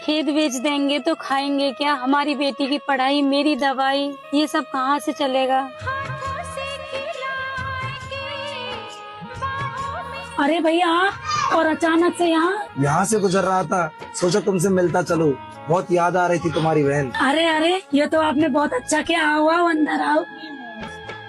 खेत बेच देंगे तो खाएंगे क्या? हमारी बेटी की पढ़ाई, मेरी दवाई, ये सब कहाँ से चलेगा? अरे भैया, और अचानक से यहाँ से गुजर रहा था, सोचा तुमसे मिलता चलो। बहुत याद आ रही थी तुम्हारी बहन। अरे अरे, ये तो आपने बहुत अच्छा किया। आओ आओ, अंदर आओ।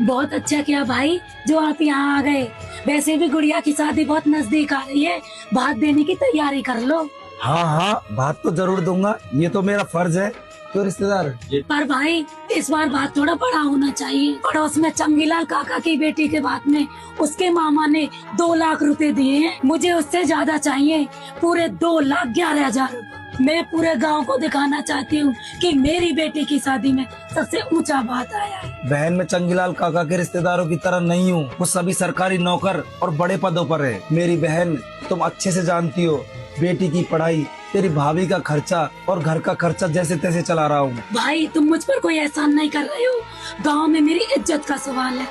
बहुत अच्छा किया भाई जो आप यहाँ आ गए। वैसे भी गुड़िया की शादी बहुत नजदीक आ रही है, भात देने की तैयारी कर लो। हाँ हाँ, भात तो जरूर दूंगा, ये तो मेरा फर्ज है। तो रिश्तेदार, पर भाई इस बार बात थोड़ा बड़ा होना चाहिए। पड़ोस में चंगीलाल काका की बेटी के बात में उसके मामा ने 2 लाख रुपए दिए हैं। मुझे उससे ज्यादा चाहिए, पूरे 2,11,000। मैं पूरे गांव को दिखाना चाहती हूँ कि मेरी बेटी की शादी में सबसे ऊंचा बात आया है। बहन, मैं चंगीलाल काका के रिश्तेदारों की तरह नहीं हूँ। वो सभी सरकारी नौकर और बड़े पदों पर है। मेरी बहन, तुम अच्छे से जानती हो, बेटी की पढ़ाई, तेरी भाभी का खर्चा और घर का खर्चा जैसे तैसे चला रहा हूँ। भाई तुम मुझ पर कोई एहसान नहीं कर रहे हो। गांव में मेरी इज्जत का सवाल है।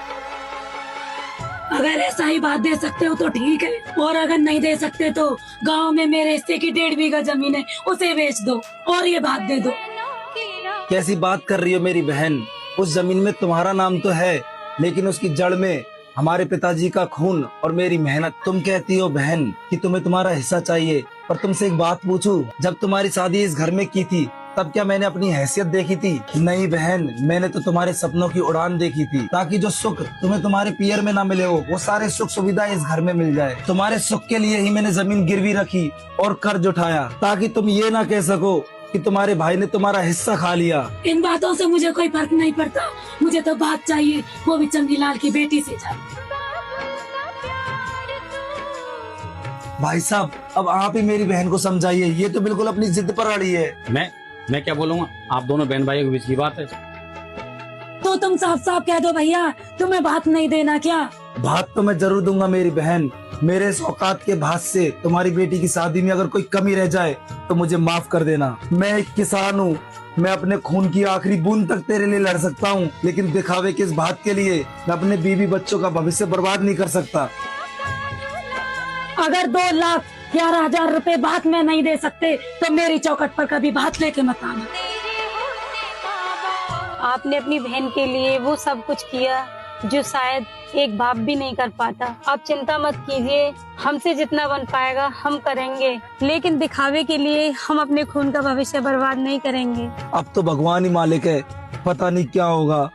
अगर ऐसा ही बात दे सकते हो तो ठीक है, और अगर नहीं दे सकते तो गांव में मेरे हिस्से की 1.5 बीघा जमीन है, उसे बेच दो और ये बात दे दो। कैसी बात कर रही हो मेरी बहन? उस जमीन में तुम्हारा नाम तो है, लेकिन उसकी जड़ में हमारे पिताजी का खून और मेरी मेहनत। तुम कहती हो बहन कि तुम्हें तुम्हारा हिस्सा चाहिए, पर तुमसे एक बात पूछूं, जब तुम्हारी शादी इस घर में की थी तब क्या मैंने अपनी हैसियत देखी थी? नहीं बहन, मैंने तो तुम्हारे सपनों की उड़ान देखी थी, ताकि जो सुख तुम्हें तुम्हारे पियर में ना मिले हो, वो सारे सुख सुविधा इस घर में मिल जाए। तुम्हारे सुख के लिए ही मैंने जमीन गिरवी रखी और कर्ज उठाया, ताकि तुम ये ना कह सको कि तुम्हारे भाई ने तुम्हारा हिस्सा खा लिया। इन बातों से मुझे कोई फर्क नहीं पड़ता। मुझे तो बात चाहिए, वो भी चंगीलाल की बेटी से चाहिए। भाई साहब, अब आप ही मेरी बहन को समझाइए, ये तो बिल्कुल अपनी जिद पर अड़ी है। मैं क्या बोलूँगा? आप दोनों बहन भाइयों के बीच की बात है। तो तुम साफ साफ कह दो भैया, तुम्हें बात नहीं देना क्या? भात तो मैं जरूर दूंगा मेरी बहन। मेरे इस औकात के भात से तुम्हारी बेटी की शादी में अगर कोई कमी रह जाए तो मुझे माफ कर देना। मैं एक किसान हूँ, मैं अपने खून की आखिरी बूंद तक तेरे लिए लड़ सकता हूँ, लेकिन दिखावे के इस भात के लिए मैं अपने बीवी बच्चों का भविष्य बर्बाद नहीं कर सकता। अगर 2,11,000 रुपए बात में नहीं दे सकते तो मेरी चौखट पर कभी बात लेके मत आना। आपने अपनी बहन के लिए वो सब कुछ किया जो शायद एक बाप भी नहीं कर पाता। आप चिंता मत कीजिए, हमसे जितना बन पाएगा हम करेंगे, लेकिन दिखावे के लिए हम अपने खून का भविष्य बर्बाद नहीं करेंगे। अब तो भगवान ही मालिक है, पता नहीं क्या होगा।